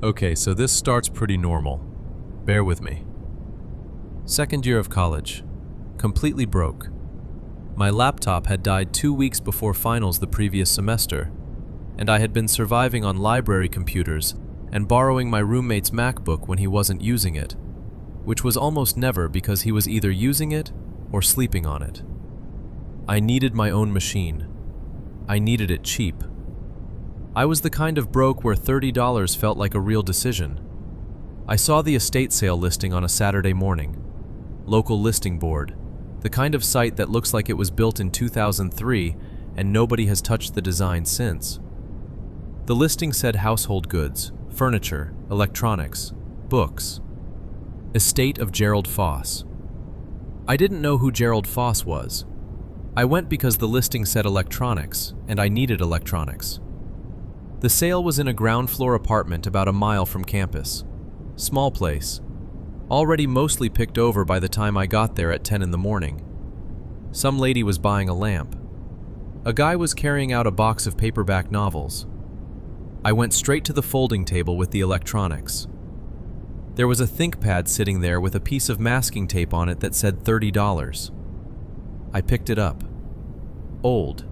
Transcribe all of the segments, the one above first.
Okay, so this starts pretty normal. Bear with me. Second year of college. Completely broke. My laptop had died 2 weeks before finals the previous semester, and I had been surviving on library computers and borrowing my roommate's MacBook when he wasn't using it, which was almost never because he was either using it or sleeping on it. I needed my own machine. I needed it cheap. I was the kind of broke where $30 felt like a real decision. I saw the estate sale listing on a Saturday morning. Local listing board, the kind of site that looks like it was built in 2003 and nobody has touched the design since. The listing said household goods, furniture, electronics, books. Estate of Gerald Foss. I didn't know who Gerald Foss was. I went because the listing said electronics, and I needed electronics. The sale was in a ground floor apartment about a mile from campus. Small place. Already mostly picked over by the time I got there at 10 in the morning. Some lady was buying a lamp. A guy was carrying out a box of paperback novels. I went straight to the folding table with the electronics. There was a ThinkPad sitting there with a piece of masking tape on it that said $30. I picked it up. Old.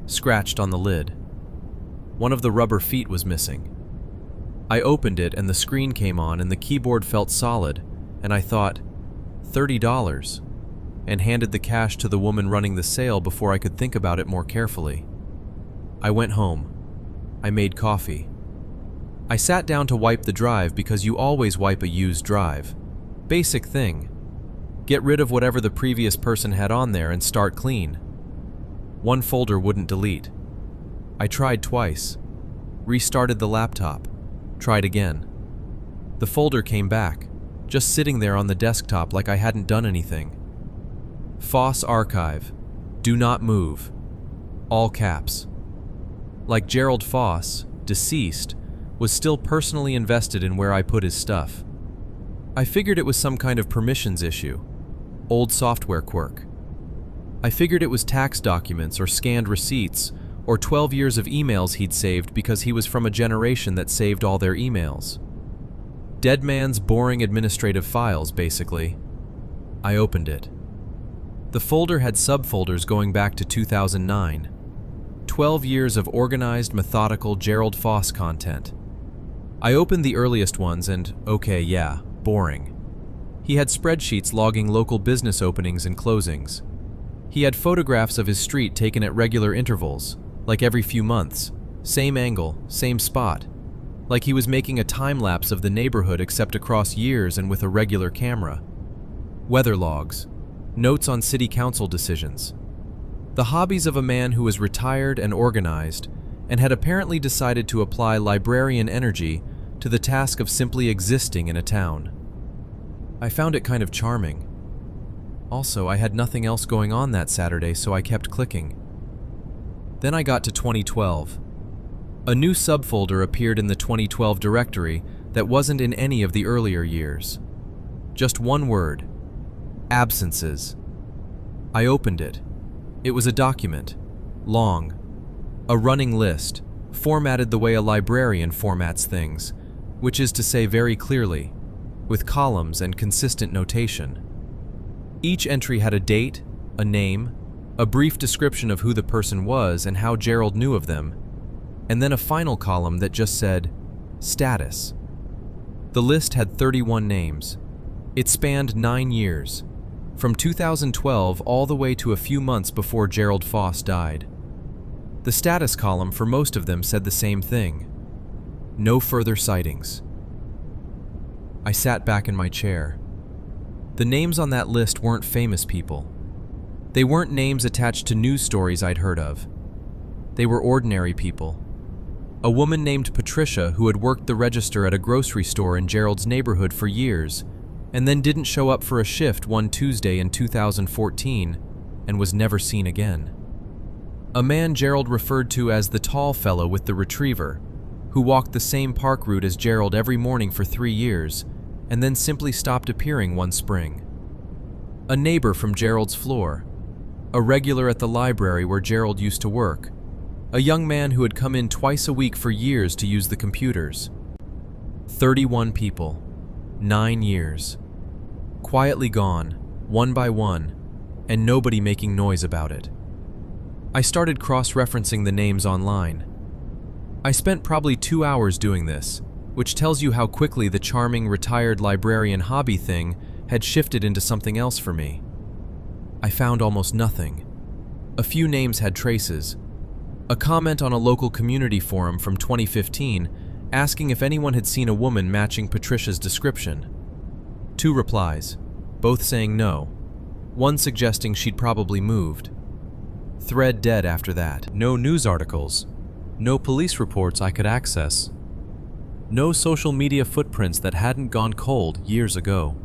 Scratched on the lid. One of the rubber feet was missing. I opened it and the screen came on and the keyboard felt solid, and I thought, $30, and handed the cash to the woman running the sale before I could think about it more carefully. I went home. I made coffee. I sat down to wipe the drive because you always wipe a used drive. Basic thing. Get rid of whatever the previous person had on there and start clean. One folder wouldn't delete. I tried twice. Restarted the laptop. Tried again. The folder came back, just sitting there on the desktop like I hadn't done anything. Foss Archive. Do not move. All caps. Like Gerald Foss, deceased, was still personally invested in where I put his stuff. I figured it was some kind of permissions issue. Old software quirk. I figured it was tax documents or scanned receipts or 12 years of emails he'd saved because he was from a generation that saved all their emails. Dead man's boring administrative files, basically. I opened it. The folder had subfolders going back to 2009. 12 years of organized, methodical Gerald Foss content. I opened the earliest ones and, okay, yeah, boring. He had spreadsheets logging local business openings and closings. He had photographs of his street taken at regular intervals, like every few months, same angle, same spot, like he was making a time-lapse of the neighborhood except across years and with a regular camera. Weather logs, notes on city council decisions. The hobbies of a man who was retired and organized and had apparently decided to apply librarian energy to the task of simply existing in a town. I found it kind of charming. Also, I had nothing else going on that Saturday, so I kept clicking. Then I got to 2012. A new subfolder appeared in the 2012 directory that wasn't in any of the earlier years. Just one word: absences. I opened it. It was a document, long, a running list, formatted the way a librarian formats things, which is to say very clearly, with columns and consistent notation. Each entry had a date, a name, a brief description of who the person was and how Gerald knew of them, and then a final column that just said, status. The list had 31 names. It spanned 9 years, from 2012 all the way to a few months before Gerald Foss died. The status column for most of them said the same thing: no further sightings. I sat back in my chair. The names on that list weren't famous people. They weren't names attached to news stories I'd heard of. They were ordinary people. A woman named Patricia who had worked the register at a grocery store in Gerald's neighborhood for years, and then didn't show up for a shift one Tuesday in 2014 and was never seen again. A man Gerald referred to as the tall fellow with the retriever, who walked the same park route as Gerald every morning for 3 years, and then simply stopped appearing one spring. A neighbor from Gerald's floor, a regular at the library where Gerald used to work, a young man who had come in twice a week for years to use the computers. 31 people, 9 years, quietly gone, one by one, and nobody making noise about it. I started cross-referencing the names online. I spent probably 2 hours doing this, which tells you how quickly the charming retired librarian hobby thing had shifted into something else for me. I found almost nothing. A few names had traces. A comment on a local community forum from 2015 asking if anyone had seen a woman matching Patricia's description. 2 replies, both saying no, one suggesting she'd probably moved. Thread dead after that. No news articles, no police reports I could access, no social media footprints that hadn't gone cold years ago.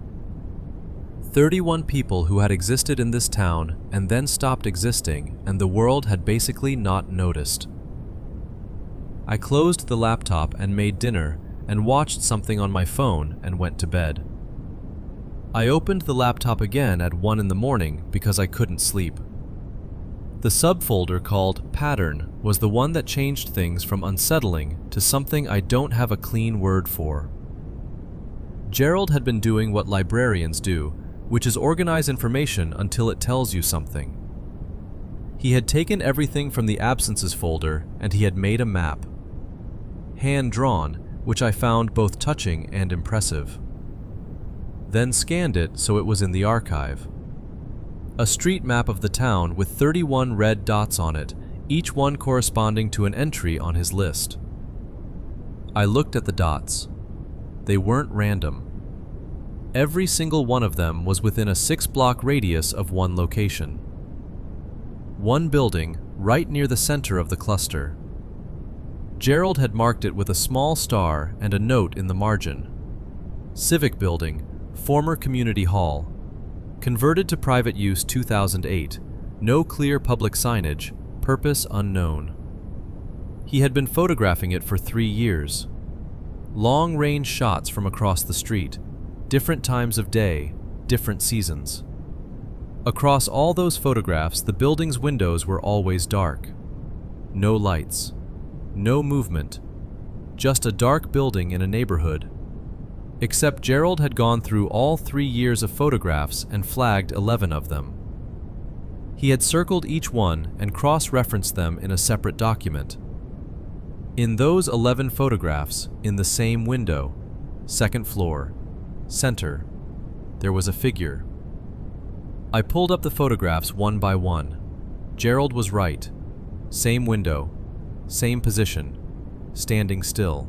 31 people who had existed in this town and then stopped existing, and the world had basically not noticed. I closed the laptop and made dinner and watched something on my phone and went to bed. I opened the laptop again at 1 in the morning because I couldn't sleep. The subfolder called Pattern was the one that changed things from unsettling to something I don't have a clean word for. Gerald had been doing what librarians do, which is organize information until it tells you something. He had taken everything from the absences folder and he had made a map. Hand-drawn, which I found both touching and impressive. Then scanned it so it was in the archive. A street map of the town with 31 red dots on it, each one corresponding to an entry on his list. I looked at the dots. They weren't random. Every single one of them was within a 6-block radius of one location. One building right near the center of the cluster. Gerald had marked it with a small star and a note in the margin. Civic Building, former community hall. Converted to private use 2008. No clear public signage, purpose unknown. He had been photographing it for 3 years. Long-range shots from across the street, different times of day, different seasons. Across all those photographs, the building's windows were always dark. No lights. No movement, just a dark building in a neighborhood. Except Gerald had gone through all 3 years of photographs and flagged 11 of them. He had circled each one and cross-referenced them in a separate document. In those 11 photographs, in the same window, second floor, center, there was a figure. I pulled up the photographs one by one. Gerald was right. Same window. Same position, standing still.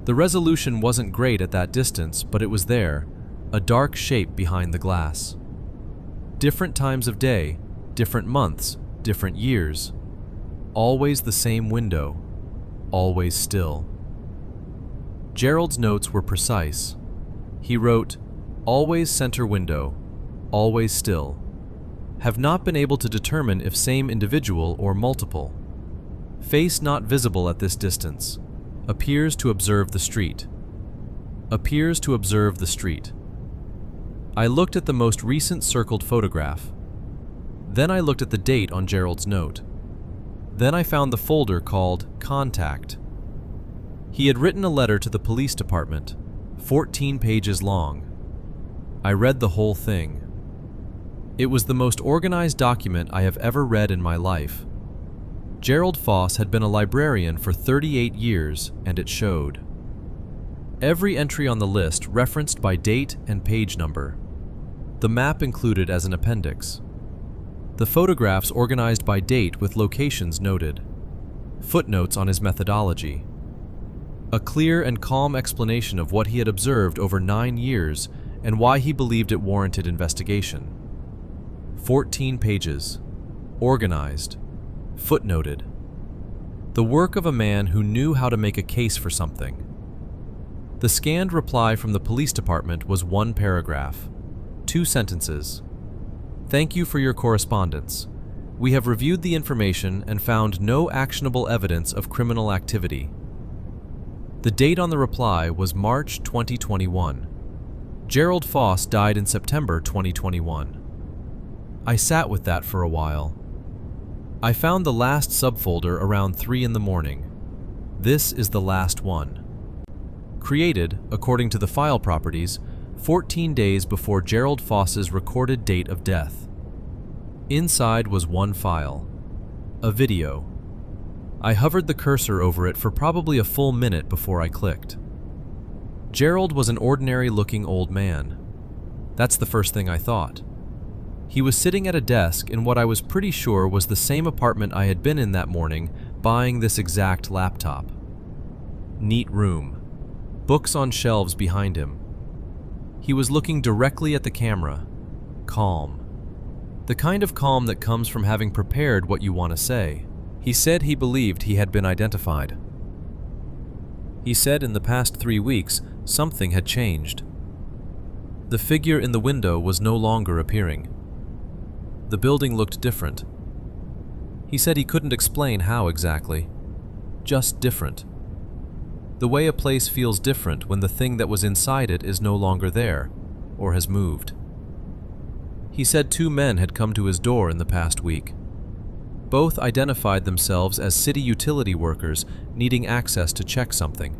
The resolution wasn't great at that distance, but it was there, a dark shape behind the glass. Different times of day, different months, different years. Always the same window, always still. Gerald's notes were precise. He wrote, "Always center window, always still. Have not been able to determine if same individual or multiple. Face not visible at this distance. Appears to observe the street. Appears to observe the street." I looked at the most recent circled photograph. Then I looked at the date on Gerald's note. Then I found the folder called Contact. He had written a letter to the police department, 14 pages long. I read the whole thing. It was the most organized document I have ever read in my life. Gerald Foss had been a librarian for 38 years, and it showed. Every entry on the list referenced by date and page number. The map included as an appendix. The photographs organized by date with locations noted. Footnotes on his methodology. A clear and calm explanation of what he had observed over 9 years and why he believed it warranted investigation. 14 pages. Organized. Footnoted. The work of a man who knew how to make a case for something. The scanned reply from the police department was 1 paragraph, 2 sentences. "Thank you for your correspondence. We have reviewed the information and found no actionable evidence of criminal activity." The date on the reply was March 2021. Gerald Foss died in September 2021. I sat with that for a while. I found the last subfolder around 3 in the morning. This is the last one. created, according to the file properties, 14 days before Gerald Foss's recorded date of death. Inside was one file, a video. I hovered the cursor over it for probably a full minute before I clicked. Gerald was an ordinary-looking old man. That's the first thing I thought. He was sitting at a desk in what I was pretty sure was the same apartment I had been in that morning, buying this exact laptop. Neat room. Books on shelves behind him. He was looking directly at the camera, calm. The kind of calm that comes from having prepared what you want to say. He said he believed he had been identified. He said in the past 3 weeks, something had changed. The figure in the window was no longer appearing. The building looked different. He said he couldn't explain how exactly. Just different. The way a place feels different when the thing that was inside it is no longer there, or has moved. He said 2 men had come to his door in the past week. Both identified themselves as city utility workers needing access to check something.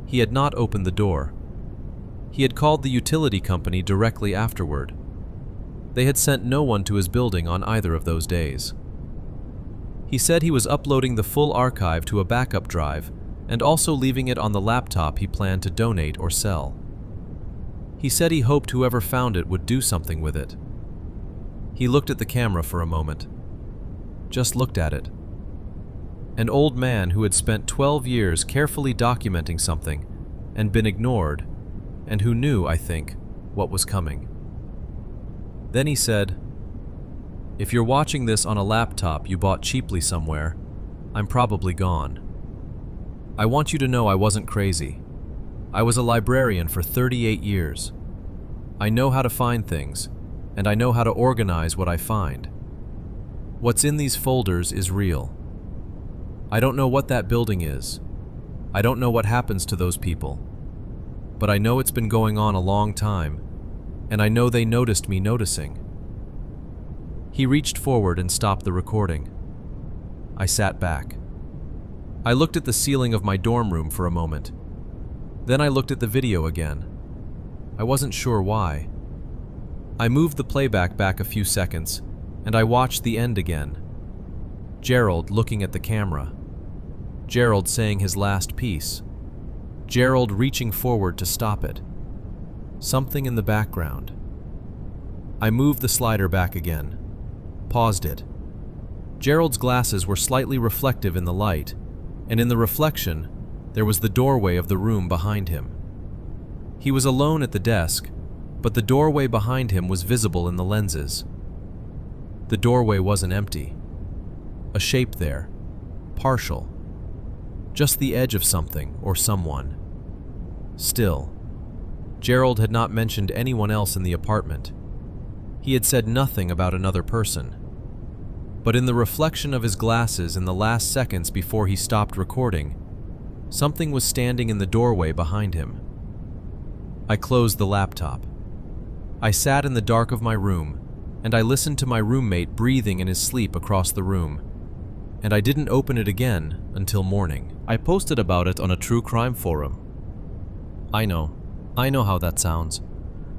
He had not opened the door. He had called the utility company directly afterward. They had sent no one to his building on either of those days. He said he was uploading the full archive to a backup drive and also leaving it on the laptop he planned to donate or sell. He said he hoped whoever found it would do something with it. He looked at the camera for a moment. Just looked at it. An old man who had spent 12 years carefully documenting something and been ignored, and who knew, I think, what was coming. Then he said, "If you're watching this on a laptop you bought cheaply somewhere, I'm probably gone. I want you to know I wasn't crazy. I was a librarian for 38 years. I know how to find things, and I know how to organize what I find. What's in these folders is real. I don't know what that building is. I don't know what happens to those people. But I know it's been going on a long time, and I know they noticed me noticing." He reached forward and stopped the recording. I sat back. I looked at the ceiling of my dorm room for a moment. Then I looked at the video again. I wasn't sure why. I moved the playback back a few seconds, and I watched the end again. Gerald looking at the camera. Gerald saying his last piece. Gerald reaching forward to stop it. Something in the background. I moved the slider back again. Paused it. Gerald's glasses were slightly reflective in the light, and in the reflection, there was the doorway of the room behind him. He was alone at the desk, but the doorway behind him was visible in the lenses. The doorway wasn't empty. A shape there, partial. Just the edge of something or someone. Still, Gerald had not mentioned anyone else in the apartment. He had said nothing about another person. But in the reflection of his glasses in the last seconds before he stopped recording, something was standing in the doorway behind him. I closed the laptop. I sat in the dark of my room, and I listened to my roommate breathing in his sleep across the room. And I didn't open it again until morning. I posted about it on a true crime forum. I know how that sounds.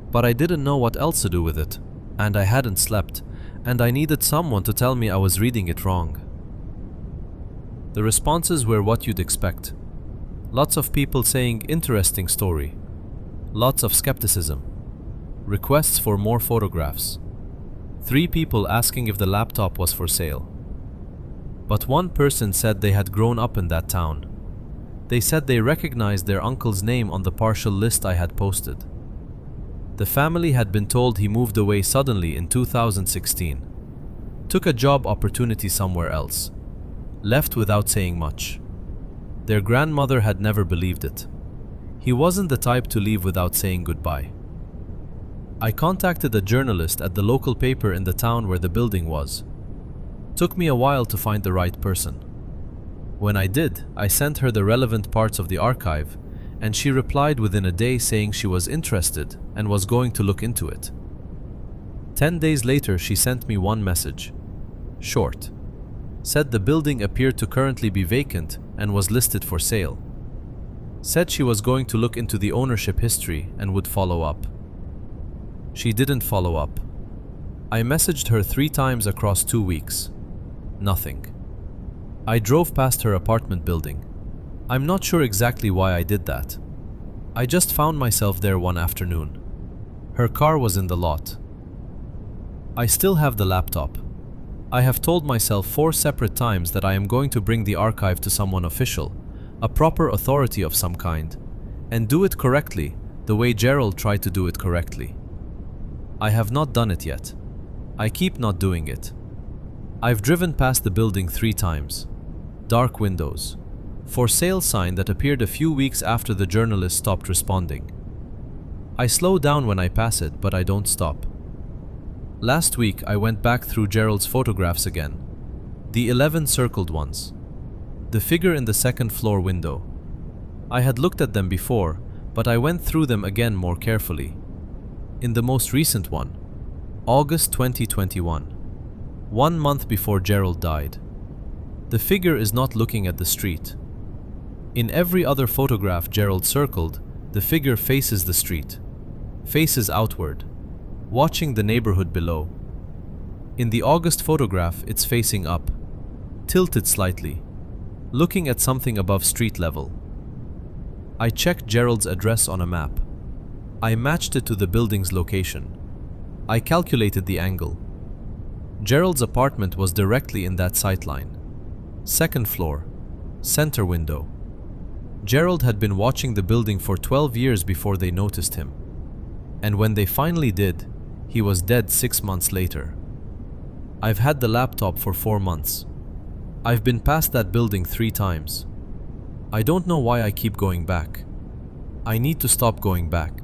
But I didn't know what else to do with it, and I hadn't slept, and I needed someone to tell me I was reading it wrong. The responses were what you'd expect. Lots of people saying interesting story. Lots of skepticism. Requests for more photographs. 3 people asking if the laptop was for sale. But one person said they had grown up in that town. They said they recognized their uncle's name on the partial list I had posted. The family had been told he moved away suddenly in 2016. Took a job opportunity somewhere else. Left without saying much. Their grandmother had never believed it. He wasn't the type to leave without saying goodbye. I contacted a journalist at the local paper in the town where the building was. Took me a while to find the right person. When I did, I sent her the relevant parts of the archive, and she replied within a day saying she was interested and was going to look into it. 10 days later, she sent me one message. Short. Said the building appeared to currently be vacant and was listed for sale. Said she was going to look into the ownership history and would follow up. She didn't follow up. I messaged her 3 times across 2 weeks. Nothing. I drove past her apartment building. I'm not sure exactly why I did that. I just found myself there one afternoon. Her car was in the lot. I still have the laptop. I have told myself 4 separate times that I am going to bring the archive to someone official, a proper authority of some kind, and do it correctly, the way Gerald tried to do it correctly. I have not done it yet. I keep not doing it. I've driven past the building 3 times. Dark windows. For sale sign that appeared a few weeks after the journalist stopped responding. I slow down when I pass it, but I don't stop. Last week I went back through Gerald's photographs again. The 11 circled ones. The figure in the 2nd floor window. I had looked at them before, but I went through them again more carefully. In the most recent one, August 2021, 1 month before Gerald died. The figure is not looking at the street. In every other photograph Gerald circled, the figure faces the street, faces outward, watching the neighborhood below. In the August photograph, it's facing up, tilted slightly, looking at something above street level. I checked Gerald's address on a map. I matched it to the building's location. I calculated the angle. Gerald's apartment was directly in that sightline. 2nd floor, center window. Gerald had been watching the building for 12 years before they noticed him. And when they finally did, he was dead 6 months later. I've had the laptop for 4 months. I've been past that building 3 times. I don't know why I keep going back. I need to stop going back.